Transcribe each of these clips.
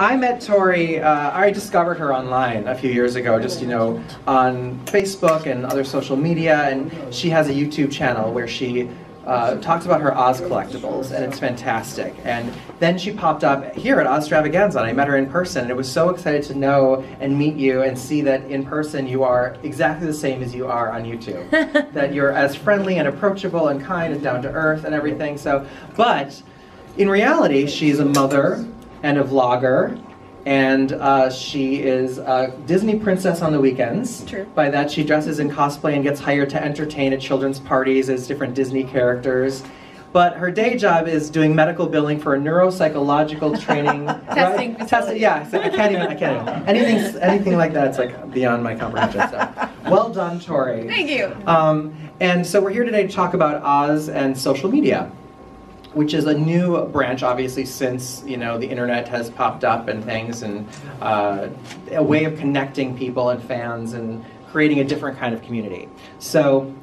I met Tori, I discovered her online a few years ago, just, you know, on Facebook and other social media, and she has a YouTube channel where she talks about her Oz collectibles, and it's fantastic. And then she popped up here at Oz-Stravaganza, and I met her in person, and I was so excited to know and meet you and see that in person you are exactly the same as you are on YouTube. That you're as friendly and approachable and kind and down to earth and everything. So, but in reality, she's a mother and a vlogger, and she is a Disney princess on the weekends. True. By that, she dresses in cosplay and gets hired to entertain at children's parties as different Disney characters. But her day job is doing medical billing for a neuropsychological training. Testing. Right? Testing. Yeah, so I can't even. Anything like that, it's like beyond my comprehension. So, well done, Tori. Thank you. And so we're here today to talk about Oz and social media, which is a new branch, obviously, since, you know, the internet has popped up and things, and a way of connecting people and fans and creating a different kind of community. So,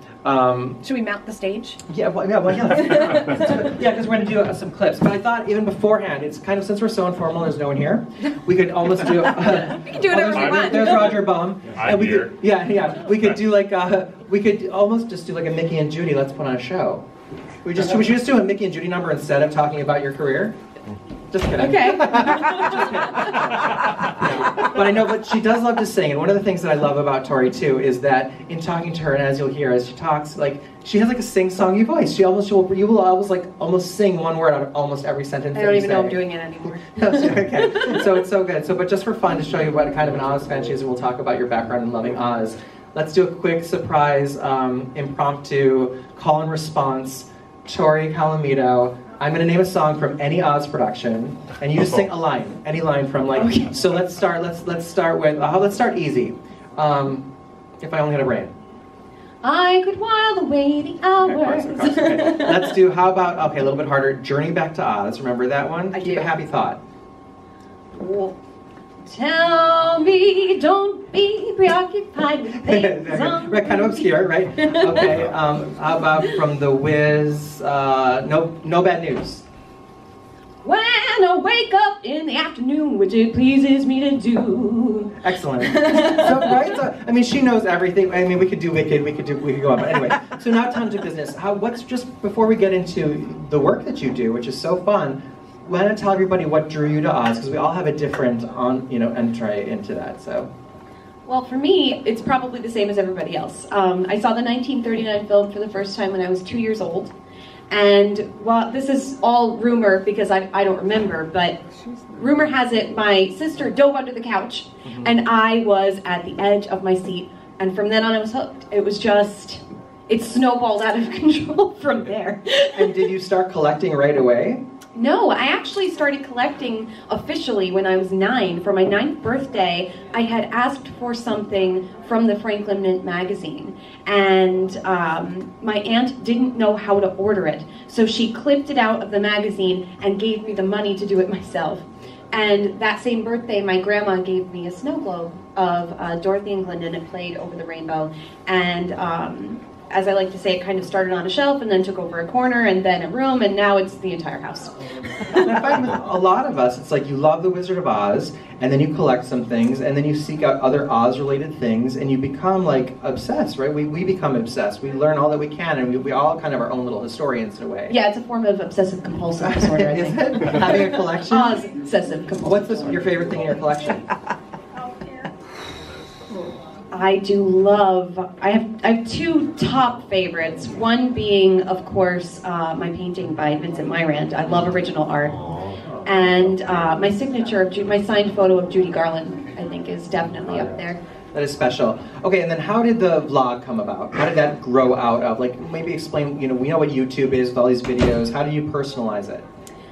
should we mount the stage? yeah, yeah, because we're going to do some clips. But I thought even beforehand, it's kind of, since we're so informal, there's no one here, we could almost do. We can do whatever we want. There's Roger Baum. I'm here. We could do like we could almost just do like a Mickey and Judy. Let's put on a show. Should we just do a Mickey and Judy number instead of talking about your career? Just kidding. Okay. But I know, but she does love to sing, and one of the things that I love about Tori too is that in talking to her, and as you'll hear as she talks, like she has like a sing-songy voice. You will always like almost sing one word out of almost every sentence. I don't even know I'm doing it anymore. Okay, so it's so good. So, but just for fun, to show you what kind of an Oz fan she is, and we'll talk about your background in loving Oz. Let's do a quick surprise, impromptu call and response. Tori, Calamito. I'm going to name a song from any Oz production, and you just sing a line, any line from like. Okay. So let's start. Let's start with. Let's start easy. If I only had a brain. I could while away the hours. Okay, of course, okay. Let's do. How about a little bit harder? Journey Back to Oz. Remember that one? I Keep do. a happy thought. Tell me, don't be preoccupied with things. Right, kind of obscure, right? Okay. How about from The Wiz? No bad news. When I wake up in the afternoon, which it pleases me to do. Excellent. So, right? So, I mean, she knows everything. I mean, we could do Wicked. We could go on. But anyway, so now time to business. What's just before we get into the work that you do, which is so fun. Why don't tell everybody what drew you to Oz? Because we all have a different, entree into that. So. Well, for me, it's probably the same as everybody else. I saw the 1939 film for the first time when I was 2 years old. And while this is all rumor because I don't remember, but rumor has it my sister dove under the couch and I was at the edge of my seat. And from then on I was hooked. It was just, it snowballed out of control from there. And did you start collecting right away? No, I actually started collecting officially when I was 9. For my 9th birthday, I had asked for something from the Franklin Mint magazine, and my aunt didn't know how to order it, so she clipped it out of the magazine and gave me the money to do it myself. And that same birthday, my grandma gave me a snow globe of Dorothy and Glinda, and it played over the rainbow, and as I like to say, it kind of started on a shelf and then took over a corner and then a room, and now it's the entire house. And I find with a lot of us, it's like you love The Wizard of Oz, and then you collect some things, and then you seek out other Oz-related things, and you become like obsessed, right? We become obsessed. We learn all that we can, and we all kind of our own little historians in a way. Yeah, it's a form of obsessive-compulsive disorder, I think. Is it? Having a collection? Oz-obsessive-compulsive. What's your favorite thing in your collection? I do love, I have 2 top favorites. One being, of course, my painting by Vincent Myrand. I love original art. And my signature, my signed photo of Judy Garland, I think is definitely up there. That is special. Okay, and then how did the vlog come about? How did that grow out of? Like, maybe explain, we know what YouTube is with all these videos. How do you personalize it?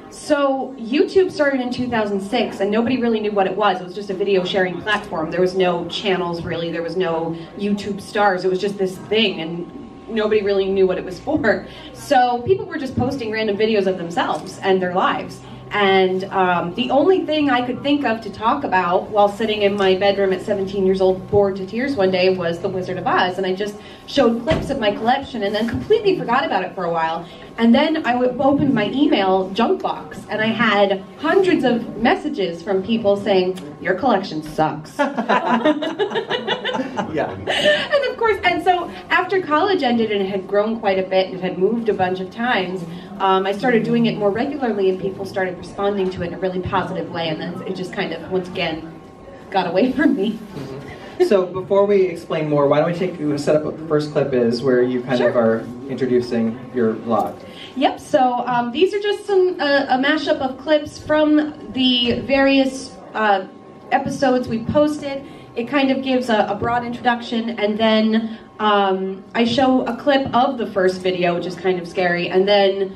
So YouTube started in 2006 and nobody really knew what it was. It was just a video sharing platform. There was no channels really, there was no YouTube stars. It was just this thing and nobody really knew what it was for. So people were just posting random videos of themselves and their lives. And the only thing I could think of to talk about while sitting in my bedroom at 17 years old, bored to tears one day, was The Wizard of Oz. And I just showed clips of my collection and then completely forgot about it for a while. And then I opened my email junk box, and I had hundreds of messages from people saying, "Your collection sucks." Yeah. And of course, and so after college ended and it had grown quite a bit and it had moved a bunch of times, I started doing it more regularly, and people started responding to it in a really positive way, and then it just kind of, once again, got away from me. Mm-hmm. So before we explain more, why don't we set up what the first clip is, where you kind of are introducing your blog. Yep, so these are just some a mashup of clips from the various episodes we posted. It kind of gives a broad introduction, and then I show a clip of the first video, which is kind of scary, and then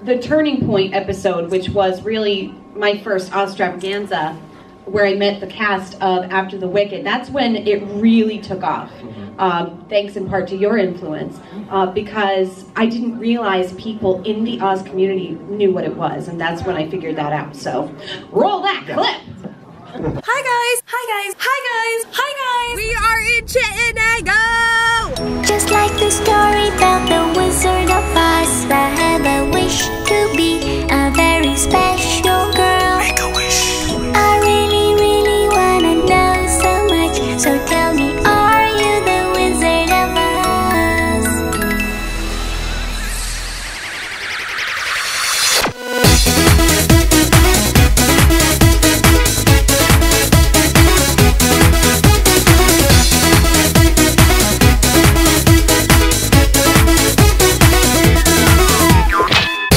the turning point episode, which was really my first Oz-Stravaganza, where I met the cast of After the Wicked. That's when it really took off, thanks in part to your influence, because I didn't realize people in the Oz community knew what it was, and that's when I figured that out. So, roll that clip! Hi guys! Hi guys! Hi guys! Hi guys! We are in Chittenden! Just like the story about the Wizard of Oz, I have a wish to be a very special girl. Make a wish! I really, really wanna know so much, so tell me, are you the Wizard of Oz?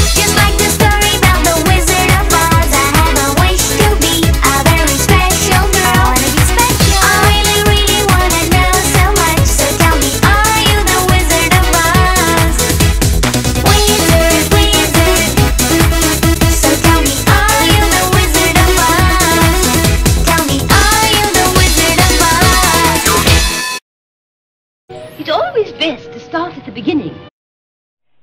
Just like the story about the Wizard of Oz, I have a wish to be a very special girl. I really, really wanna know so much, so tell me, are you the Wizard of Oz? Wizard, wizard. So tell me, are you the Wizard of Oz? Tell me, are you the Wizard of Oz? It's always best to start at the beginning.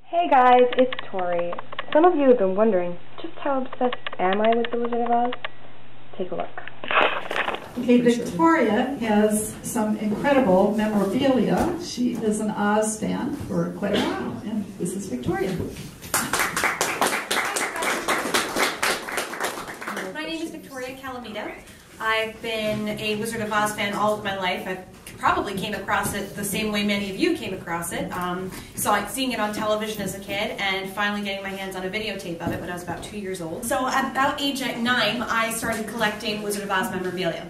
Hey guys, it's Tori. Some of you have been wondering, just how obsessed am I with the Wizard of Oz? Take a look. Okay, Victoria has some incredible memorabilia. She is an Oz fan for quite a while, and this is Victoria. My name is Victoria Calamito. I've been a Wizard of Oz fan all of my life. I probably came across it the same way many of you came across it. Seeing it on television as a kid, and finally getting my hands on a videotape of it when I was about 2 years old. So at about age 9, I started collecting Wizard of Oz memorabilia,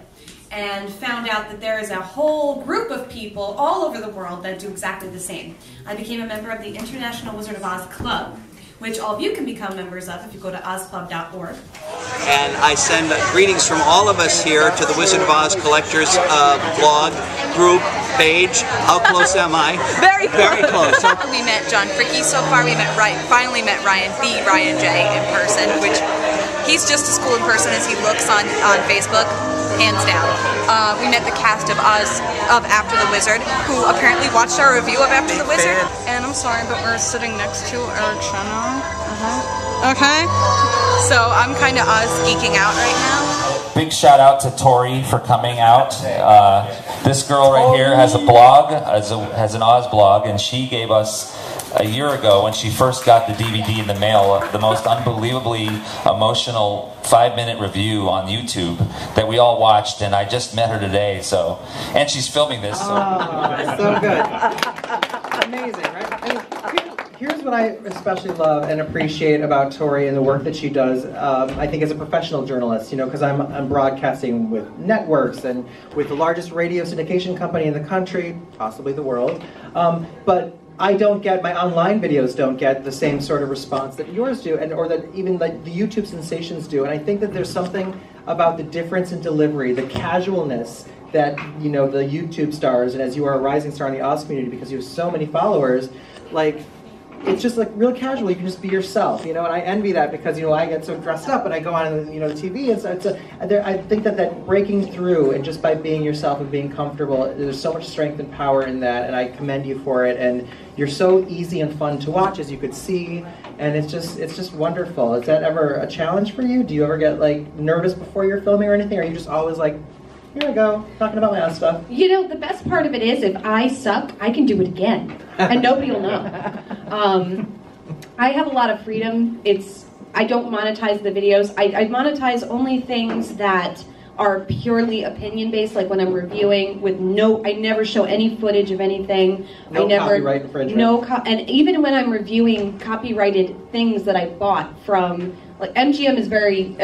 and found out that there is a whole group of people all over the world that do exactly the same. I became a member of the International Wizard of Oz Club, which all of you can become members of if you go to ozclub.org. And I send greetings from all of us here to the Wizard of Oz Collectors blog, group, page. How close am I? Very close. Very close. We met John Fricke so far. We finally met Ryan J in person, which he's just as cool in person as he looks on Facebook, hands down. We met the cast of After the Wizard, who apparently watched our review of After the Wizard. And I'm sorry, but we're sitting next to Eric Shannon. Okay. So I'm kind of Oz geeking out right now. Big shout out to Tori for coming out. This girl right here has a blog, has an Oz blog, and she gave us a year ago when she first got the DVD in the mail, the most unbelievably emotional 5-minute review on YouTube that we all watched, and I just met her today, and she's filming this. So, so good. Amazing, right? I mean, here's what I especially love and appreciate about Tori and the work that she does, I think as a professional journalist, because I'm broadcasting with networks and with the largest radio syndication company in the country, possibly the world, but I don't get, my online videos don't get the same sort of response that yours do, or that even like the YouTube sensations do. And I think that there's something about the difference in delivery, the casualness that, the YouTube stars, and as you are a rising star in the Oz community because you have so many followers, like, it's just like real casual. You can just be yourself, you know. And I envy that because, you know, I get so dressed up and I go on, you know, TV, and so I think that breaking through and just by being yourself and being comfortable, there's so much strength and power in that, and I commend you for it. And you're so easy and fun to watch, as you could see, and it's just wonderful. Is that ever a challenge for you? Do you ever get like nervous before you're filming or anything? Or are you just always like, here I go, talking about my own stuff? You know, the best part of it is if I suck, I can do it again, and nobody will know. I have a lot of freedom. I don't monetize the videos. I monetize only things that are purely opinion-based, like when I'm reviewing with I never show any footage of anything. No copyright infringement. And even when I'm reviewing copyrighted things that I bought from, like MGM is very,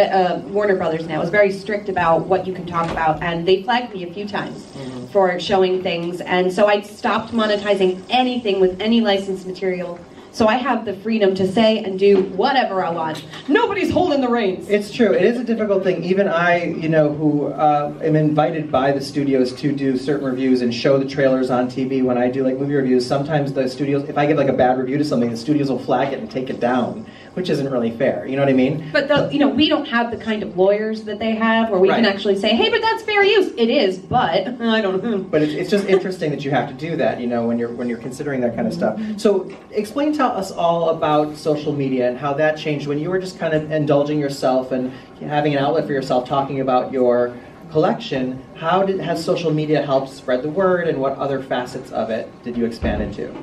Warner Brothers now is very strict about what you can talk about, and they flagged me a few times for showing things, and so I stopped monetizing anything with any licensed material. So I have the freedom to say and do whatever I want. Nobody's holding the reins. It's true. It is a difficult thing. Even I, you know, who am invited by the studios to do certain reviews and show the trailers on TV when I do like movie reviews, sometimes the studios, if I give like a bad review to something, the studios will flag it and take it down, which isn't really fair. You know what I mean? But you know, we don't have the kind of lawyers that they have where we can actually say, hey, but that's fair use. It is, but I don't know. But it's just interesting that you have to do that, you know, when you're considering that kind of stuff. So explain to us all about social media and how that changed when you were just kind of indulging yourself and having an outlet for yourself, talking about your collection. How has social media helped spread the word, and what other facets of it did you expand into?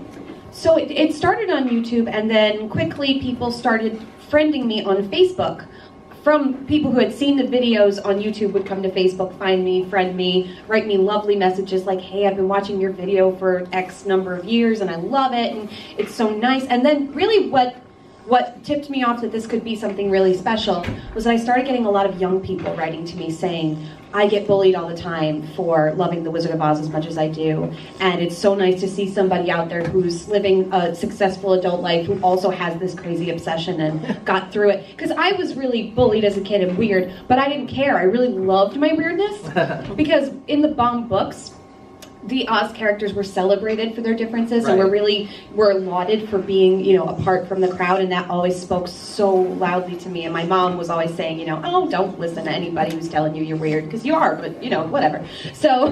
So it started on YouTube, and then quickly people started friending me on Facebook. From people who had seen the videos on YouTube would come to Facebook, find me, friend me, write me lovely messages like, hey, I've been watching your video for X number of years and I love it and it's so nice. And then really what tipped me off that this could be something really special was that I started getting a lot of young people writing to me saying, I get bullied all the time for loving The Wizard of Oz as much as I do, and it's so nice to see somebody out there who's living a successful adult life who also has this crazy obsession and got through it. Because I was really bullied as a kid and weird, but I didn't care. I really loved my weirdness because in the Baum books, the Oz characters were celebrated for their differences and were lauded for being, you know, apart from the crowd, and that always spoke so loudly to me. And my mom was always saying, you know, oh, don't listen to anybody who's telling you you're weird, because you are, but, you know, whatever. So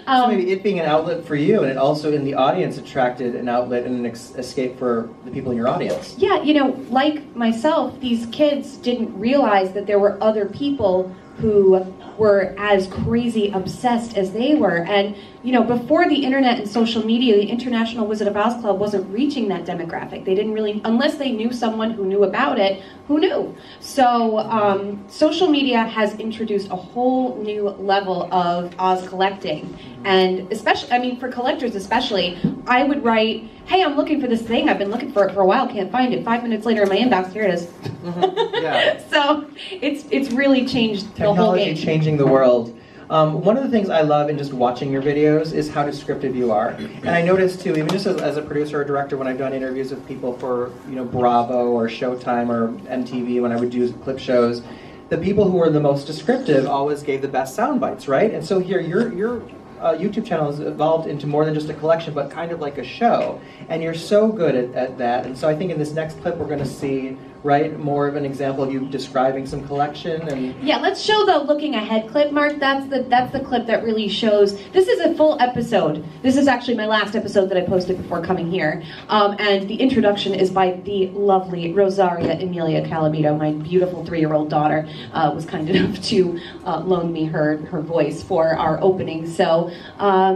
maybe it being an outlet for you, and it also in the audience attracted an outlet and an escape for the people in your audience. Yeah, you know, like myself, these kids didn't realize that there were other people who were as crazy obsessed as they were. And, you know, before the internet and social media, the International Wizard of Oz Club wasn't reaching that demographic. They didn't really, unless they knew someone who knew about it, who knew? So social media has introduced a whole new level of Oz collecting. And especially, I mean, for collectors especially, I would write, hey, I'm looking for this thing. I've been looking for it for a while, can't find it. 5 minutes later in my inbox, here it is. Yeah. So it's really changed the whole game. Technology changing the world. One of the things I love in just watching your videos is how descriptive you are. And I noticed too, even just as a producer or director, when I've done interviews with people for, you know, Bravo or Showtime or MTV, when I would do clip shows, the people who were the most descriptive always gave the best sound bites, right? And so here, your YouTube channel has evolved into more than just a collection, but kind of like a show. And you're so good at that. And so I think in this next clip we're going to see, right, more of an example of you describing some collection. And yeah, let's show the looking ahead clip, Mark. That's the clip that really shows. This is a full episode. This is actually my last episode that I posted before coming here. And the introduction is by the lovely Rosaria Emilia Calamito. My beautiful 3-year-old daughter was kind enough to loan me her voice for our opening. So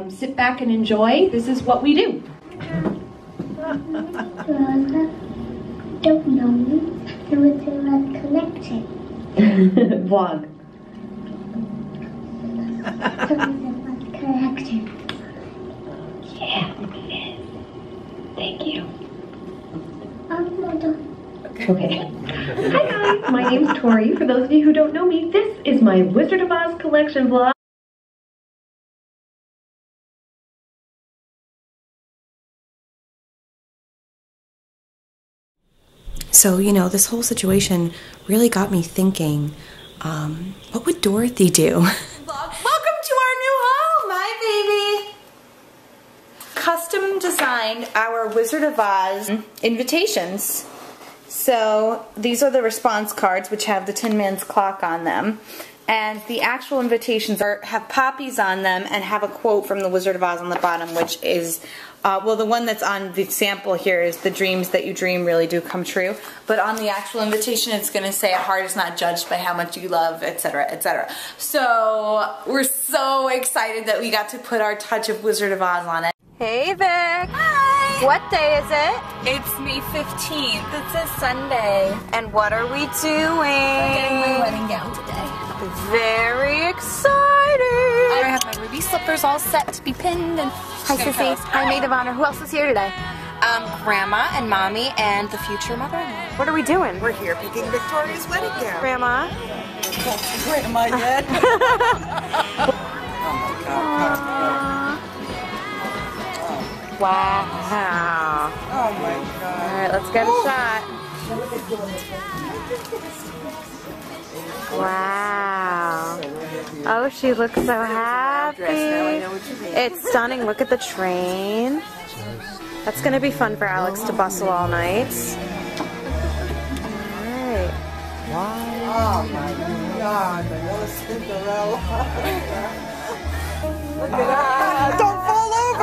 sit back and enjoy. This is what we do. Don't know me, the Wizard of Oz collection. Vlog. The Wizard of Oz collection. Yeah, thank you. Okay. Hi guys, my name's Tori. For those of you who don't know me, this is my Wizard of Oz collection vlog. So, you know, this whole situation really got me thinking, what would Dorothy do? Welcome to our new home, my baby. Custom design. find our Wizard of Oz invitations. So these are the response cards, which have the Tin Man's clock on them. And the actual invitations have poppies on them and have a quote from the Wizard of Oz on the bottom, which is, well, the one that's on the sample here is the dreams that you dream really do come true. But on the actual invitation, it's going to say a heart is not judged by how much you love, etc., etc. So we're so excited that we got to put our touch of Wizard of Oz on it. Hey, Vic. Hi. What day is it? It's May 15th. It's a Sunday. And what are we doing? We're getting my wedding gown today. Very exciting. I have my ruby slippers all set to be pinned. And hi, Sissy. Hi, maid of honor. Who else is here today? Grandma and Mommy and the future mother-in-law. What are we doing? We're here picking Victoria's wedding gown. Grandma. Grandma yet? Wow. Oh my God. All right, let's get a shot. Wow. Oh, she looks so happy. It's stunning. Look at the train. That's going to be fun for Alex to bustle all night. All right. Wow. Oh my God. Another Cinderella. Look at that. Don't fall over.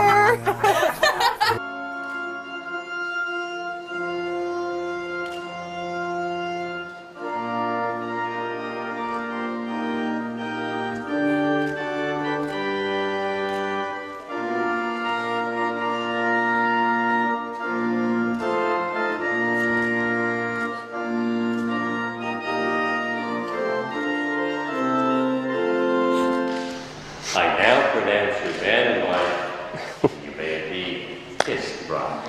I now pronounce you man and wife. You may be kissed bride.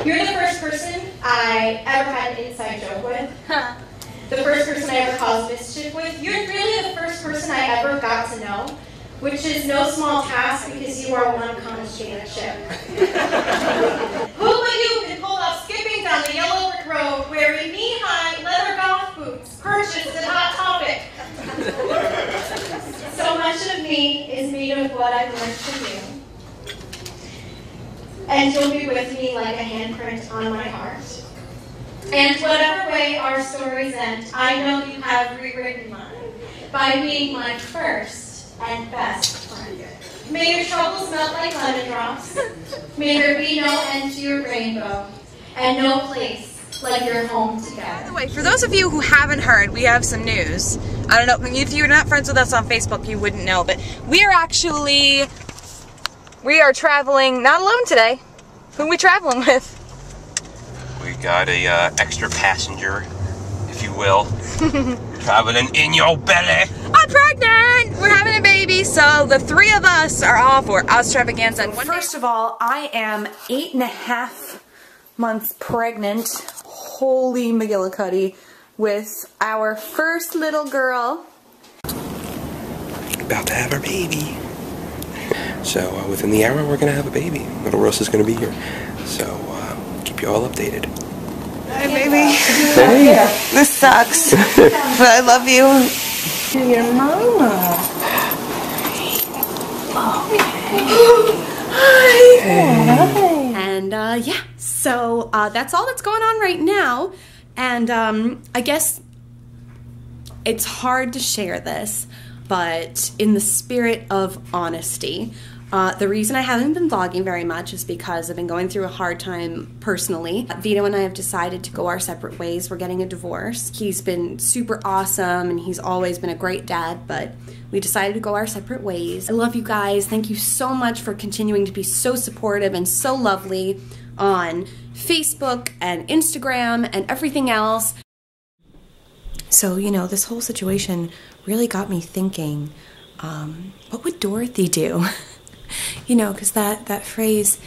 You're the first person I ever had an inside joke with. The first person I ever caused mischief with. You're really the first person I ever got to know, which is no small task because you are one complicated ship. Who but you can pull off skipping down the yellow brick road wearing knee-high leather golf boots purchased at Hot Topic? So much of me is made of what I've learned from you. And you'll be with me like a handprint on my heart. And whatever way our stories end, I know you have rewritten mine by being my first and best friend. May your troubles melt like lemon drops. May there be no end to your rainbow, and no place like your home together. By the way, for those of you who haven't heard, we have some news. I don't know, if you're not friends with us on Facebook, you wouldn't know, but we are traveling, not alone today. Who are we traveling with? We got a extra passenger, if you will. Traveling in your belly. I'm pregnant! We're having a baby, so the three of us are off for Oz-Stravaganza. First of all, I am 8.5 months pregnant. Holy McGillicuddy, with our first little girl. About to have our baby. So within the hour, we're gonna have a baby. Little Russ is gonna be here. So keep you all updated. Hi, baby. Hey. This sucks, but I love you. Your mama. Hi. And yeah, so that's all that's going on right now. And I guess it's hard to share this, but in the spirit of honesty, the reason I haven't been vlogging very much is because I've been going through a hard time personally. Vito and I have decided to go our separate ways. We're getting a divorce. He's been super awesome and he's always been a great dad, but we decided to go our separate ways. I love you guys. Thank you so much for continuing to be so supportive and so lovely on Facebook and Instagram and everything else. So, you know, this whole situation really got me thinking, what would Dorothy do? You know, because that phrase,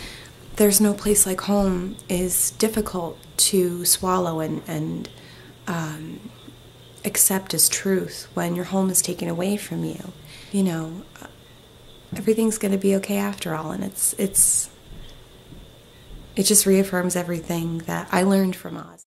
there's no place like home, is difficult to swallow and accept as truth when your home is taken away from you. You know, everything's going to be okay after all, and it just reaffirms everything that I learned from Oz.